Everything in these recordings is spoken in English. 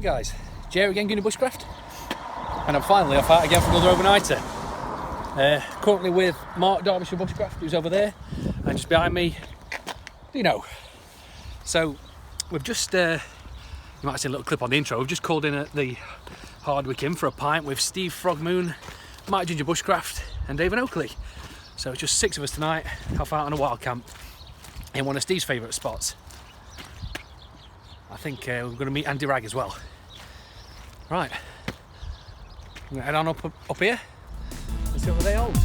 guys, Jerry again, Gunny Bushcraft, and I'm finally off out again for another overnighter. Currently with Mark, Derbyshire Bushcraft, who's over there, and just behind me, Deano. So we've just, you might have seen a little clip on the intro, we've just called in at the Hardwick Inn for a pint with Steve Frogmoon, Mark Ginger Bushcraft and Dave and Oakley. So it's just 6 of us tonight, off out on a wild camp in one of Steve's favourite spots. I think we're going to meet Andy Wragg as well. Right, I'm going to head on up here and see what they hold.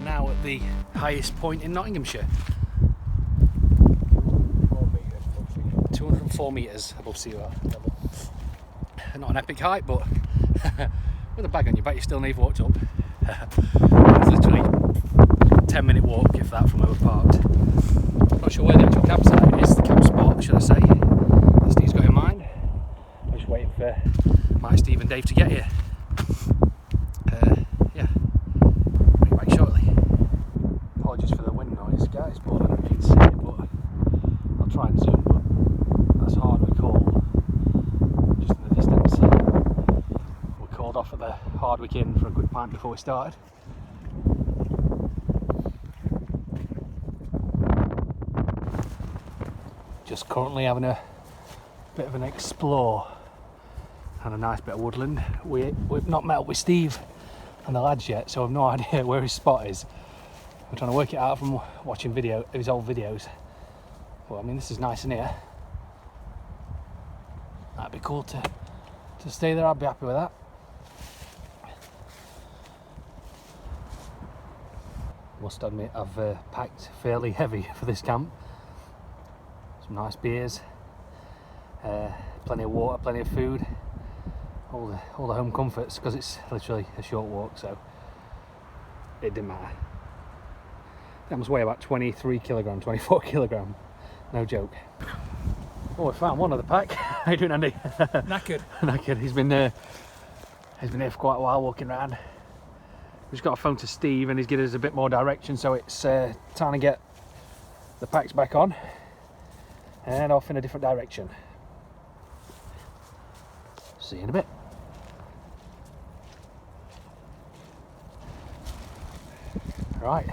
Now at the highest point in Nottinghamshire. 204 metres above sea level. Not an epic height, but with a bag on your back you still need to walk up. It's literally a 10-minute walk, if that, from where we're parked. Not sure where the actual campsite is, the camp spot, should I say, that Steve's got in mind. I'm just waiting for my Steve and Dave to get here. Yeah, bring it back shortly. Apologies for the wind noise, guys, but I don't need to see it, but I'll try and zoom, but that's Hardwick Hall, just in the distance. We called off at the Hardwick Inn for a quick pint before we started. Just currently having a bit of an explore and a nice bit of woodland. We've not met up with Steve and the lads yet, so I've no idea where his spot is. I'm trying to work it out from watching his old videos. Well, I mean, this is nice in here. That'd be cool to stay there. I'd be happy with that. Must admit, I've packed fairly heavy for this camp. Some nice beers, plenty of water, plenty of food, all the home comforts, because it's literally a short walk, so it didn't matter. That must weigh about 23 kilogram, 24 kilogram, no joke. Oh, I found one of the pack. How you doing, Andy? Knackered. Knackered. He's been here for quite a while walking around. We've just got a phone to Steve and he's given us a bit more direction, so it's time to get the packs back on and off in a different direction. See you in a bit. Right.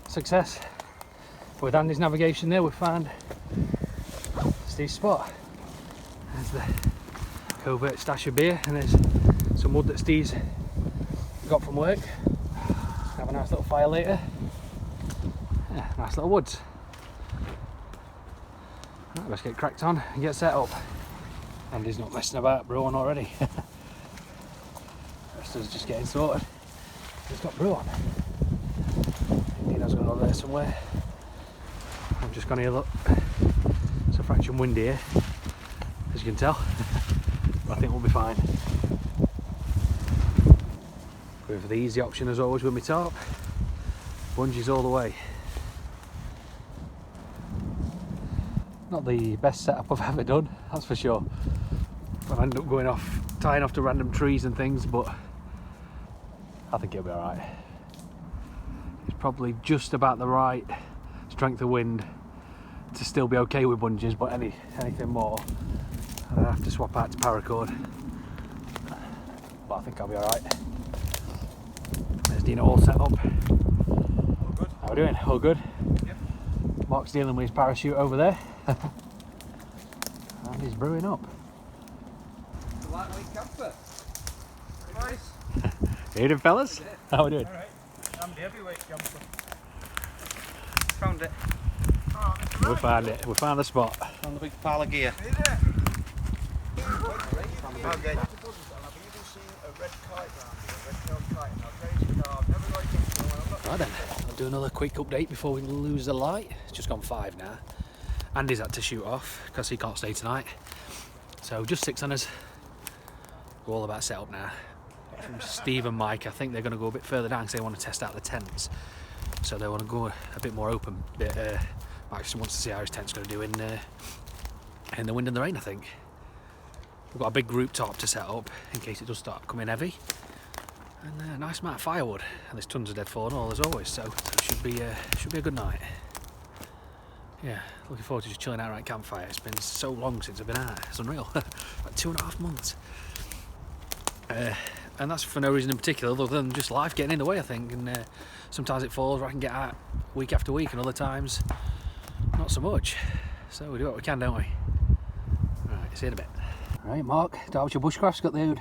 Success. With Andy's navigation there, we found Steve's spot. There's the covert stash of beer, and there's some wood that Steve's got from work. Have a nice little fire later. Yeah, nice little woods. Right, let's get cracked on and get set up. Andy's not messing about brewing already. The rest of us just getting sorted. He's got brew on. Dino's going over there somewhere. I'm just going to look. It's a fraction windy here, as you can tell, but I think we'll be fine. With the easy option as always with my top, bungees all the way. Not the best setup I've ever done, that's for sure. I've ended up tying off to random trees and things, but I think it'll be alright. It's probably just about the right strength of wind to still be okay with bungees, but anything more I'd have to swap out to paracord. But I think I'll be alright. There's Deano all set up. All good. How are we doing? All good? Yep. Mark's dealing with his parachute over there. And he's brewing up. It's a lightweight camper. Nice. How you doing, fellas? How are we doing? Alright. I'm the heavyweight camper. Found it. Oh, We found it. We found the spot. On the big pile of gear. Is it? Okay. I've even seen a red kite round here, a red tailed kite. Right then, I'll do another quick update before we lose the light. It's just gone 5 now. Andy's had to shoot off because he can't stay tonight. So just 6 on us. We're all about set up now. From Steve and Mike, I think they're going to go a bit further down because they want to test out the tents. So they want to go a bit more open. Mike just wants to see how his tent's going to do in the wind and the rain, I think. We've got a big group top to set up in case it does start coming heavy. And a nice amount of firewood. And there's tons of dead fall and all as always, so it should be a good night. Yeah, looking forward to just chilling out around campfire. It's been so long since I've been out. It's unreal. Like 2.5 months. And that's for no reason in particular other than just life getting in the way, I think. And sometimes it falls where I can get out week after week, and other times not so much. So we do what we can, don't we? Right, see you in a bit. Right, Mark, Derbyshire Bushcraft's got the old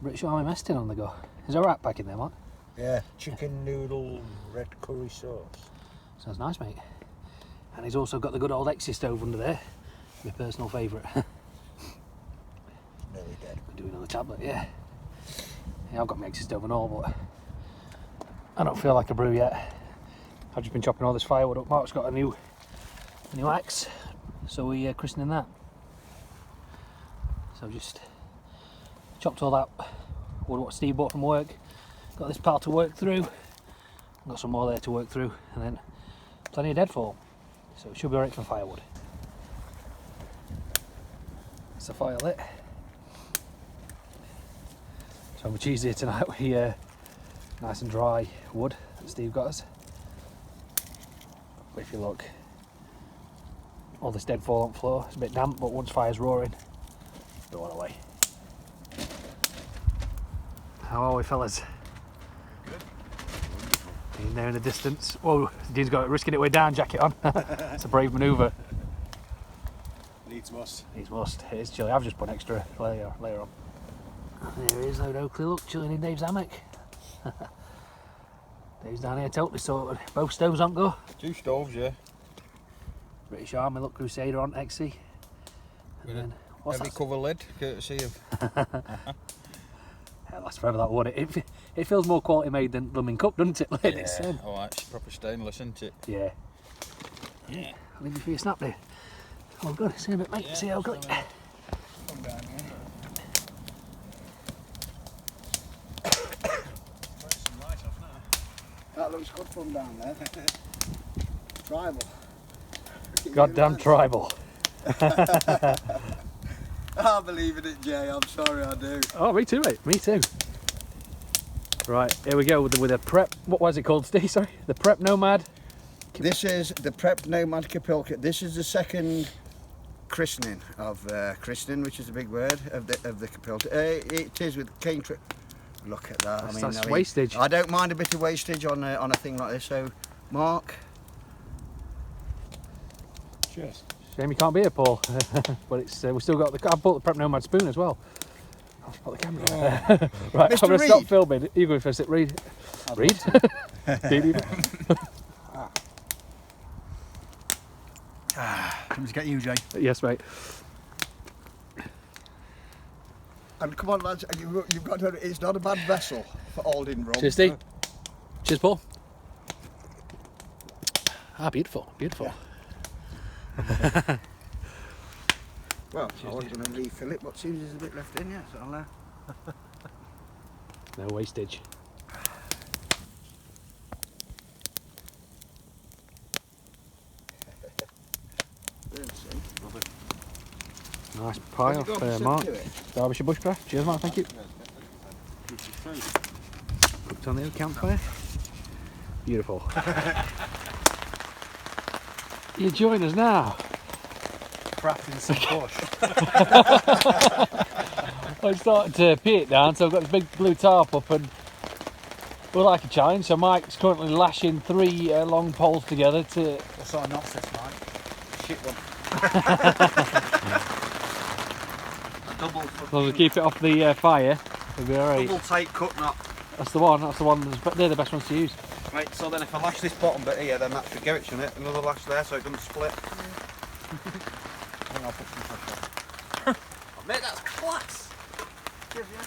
British Army mess tin on the go. Is there a Ratpack in there, Mark? Yeah, chicken noodle red curry sauce. Sounds nice, mate. And he's also got the good old Exy stove under there. My personal favourite. Nearly dead. Could do another tablet, yeah. Yeah, I've got my Exy stove and all, but I don't feel like a brew yet. I've just been chopping all this firewood up. Mark's got a new axe, so we're christening that. So just chopped all that wood what Steve bought from work. Got this pile to work through. Got some more there to work through, and then plenty of deadfall. So it should be alright for firewood. That's the fire lit. So much easier tonight with nice and dry wood that Steve got us. But if you look, all this deadfall on the floor. It's a bit damp, but once fire's roaring, don't want away. How are we, fellas? He's there in the distance. Whoa, Dean's got risking it way down jacket on. It's a brave manoeuvre. Needs must. Needs must. It is chilly. I've just put an extra layer on. There he is, old Oakley, look, chilling in Dave's hammock. Dave's down here totally sorted. Both stoves on go. 2 stoves, yeah. British Army, look, Crusader on Exy. And then, what's Heavy that? cover lid, courtesy of. Yeah, lasts forever that wood. It feels more quality made than blooming cup, doesn't it? Lid? Yeah. Oh, that's proper stainless, isn't it? Yeah. Yeah. I'll leave you for your snap there. Oh, good. See you in a bit, mate. Yeah, See you, Oakley. Come down here. That looks good from down there. Tribal. Goddamn tribal. I believe in it, Jay. I'm sorry, I do. Oh, me too, mate. Me too. Right, here we go with a prep. What was it called, Steve? Sorry, the Prep Nomad. This is the Prep Nomad Kapilka. This is the second christening of which is a big word of the Kapilka. It is with cane trip. Look at that. That's wastage. I don't mind a bit of wastage on a thing like this. So, Mark. Cheers. Shame you can't be here, Paul. But it's we still got the. I bought the Prep Nomad spoon as well. I'll just put the camera there. Right, Mr. I'm going to stop Reed. filming. You go first. Read. Read. Come to get you, Jay. Yes, mate. And come on, lads. You've got to. It's not a bad vessel for holding rum. Cheers, Steve. Cheers, Paul. Ah, beautiful, beautiful. Yeah. Well, I was going to refill it, but seems there's a bit left in, yeah. So I'll. No wastage. Nice pie off Mark. Derbyshire Bushcraft. Cheers, Mark. Thank you. Cooked on the old campfire. Beautiful. You join us now. Crafting some bush. I started to pee it down, so I've got this big blue tarp up, and we're like a challenge. So Mike's currently lashing 3 long poles together to. What sort of knots this, Mike? Shit one. Double. So to keep it off the fire, it'll be alright. Double tight cut knot. That's the one. That's the one. They're the best ones to use. Right, so then if I lash this bottom bit here, then that should go it, shouldn't it? Another lash there so it doesn't split. I think I'll put some pressure on. Oh, mate, that's class! Cheers, yeah.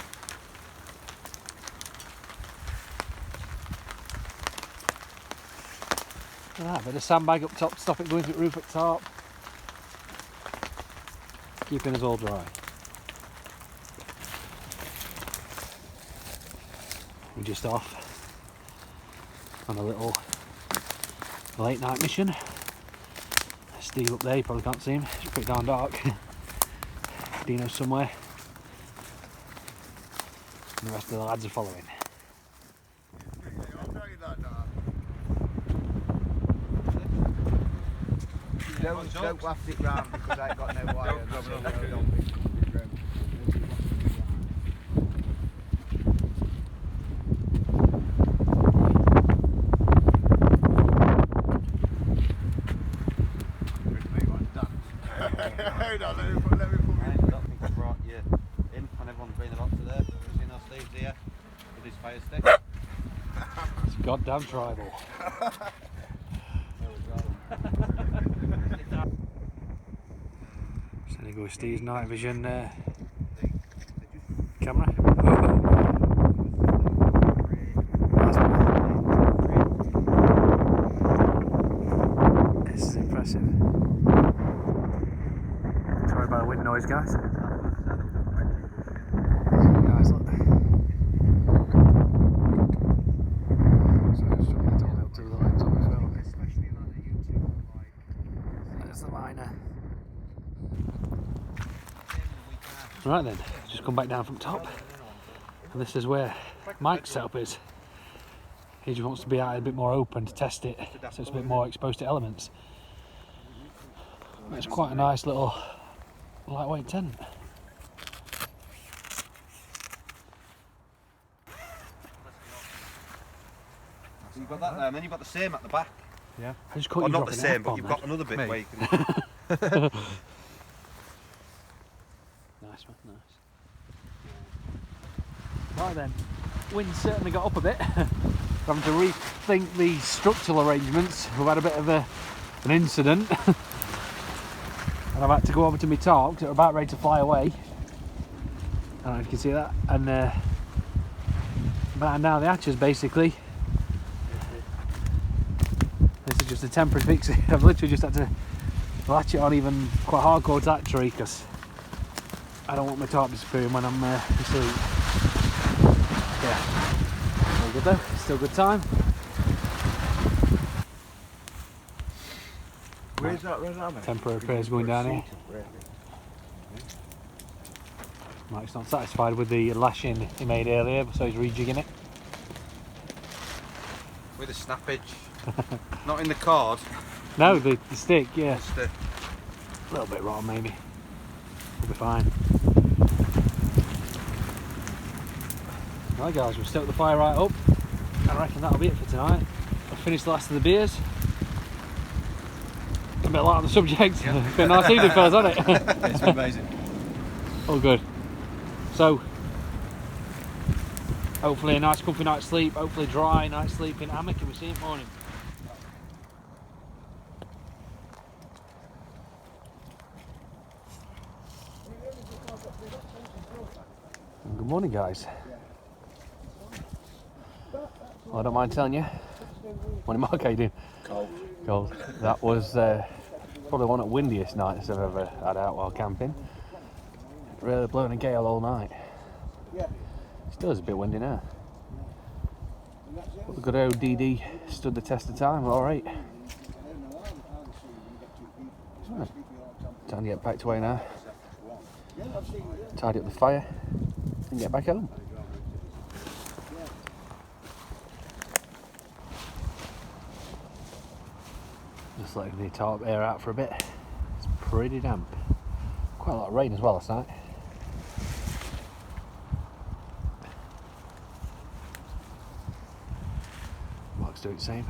Ah, bit of sandbag up top, stop it going through the roof at top. Keeping us all dry. We're just off on a little late night mission. Steve up there, you probably can't see him, it's pretty darn dark. Deano somewhere. And the rest of the lads are following. Don't waft it round because I ain't got no wire. It's goddamn tribal. So there goes Steve's night vision camera. This is impressive. Sorry about the wind noise, guys. Guys, look. There's the liner. Right then, just come back down from top, and this is where Mike's setup is. He just wants to be out a bit more open to test it, so it's a bit more exposed to elements. It's quite a nice little lightweight tent. So you've got that there, and then you've got the same at the back. Yeah. I just caught Well, you not the dropping same, it but off you've on got that. another bit Me. where you can. Nice man, nice. Right then, wind certainly got up a bit. Having to rethink the structural arrangements. We've had a bit of an incident. And I've had to go over to my top because it was about ready to fly away. I don't know if you can see that. And batten down the hatches basically. This is just a temporary fix. I've literally just had to latch it on even quite hardcore to that tree because I don't want my top disappearing when I'm asleep. Yeah, all good though, still good time. Where's that red hammer? Temporary repairs going down here. Mike's not satisfied with the lashing he made earlier, so he's rejigging it. With a snappage. Not in the cord. No, the stick, yeah. Just the... A little bit wrong maybe. We'll be fine. Right guys, we've stoked the fire right up. I reckon that'll be it for tonight. I've finished the last of the beers. A bit light on the subject. Yeah. It's been a nice evening fellas, hasn't it? It's been amazing. All good. So, hopefully a nice comfy night's sleep, hopefully dry night's sleep in hammock, and we'll see you in the morning. Good morning guys. Well, I don't mind telling you. Morning Mark, how you doing? Cold. Cold. That was probably one of the windiest nights I've ever had out while camping. Really blowing a gale all night. Yeah. Still is a bit windy now. But the good old DD stood the test of time, alright. Time to get back to way now. Tidy up the fire and get back home. Just letting the top air out for a bit. It's pretty damp. Quite a lot of rain as well last night. Mark's doing the same.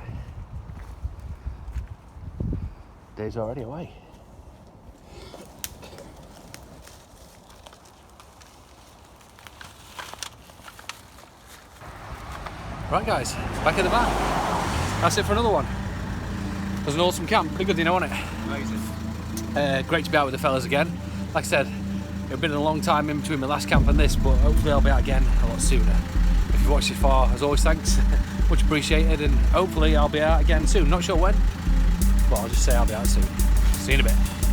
Day's already away. Right guys, back at the van. That's it for another one. It was an awesome camp, pretty good, you know, wasn't it? Amazing. Great to be out with the fellas again. Like I said, it's been a long time in between my last camp and this, but hopefully I'll be out again a lot sooner. If you've watched this far, as always, thanks. much appreciated, and hopefully I'll be out again soon. Not sure when, but I'll just say I'll be out soon. See you in a bit.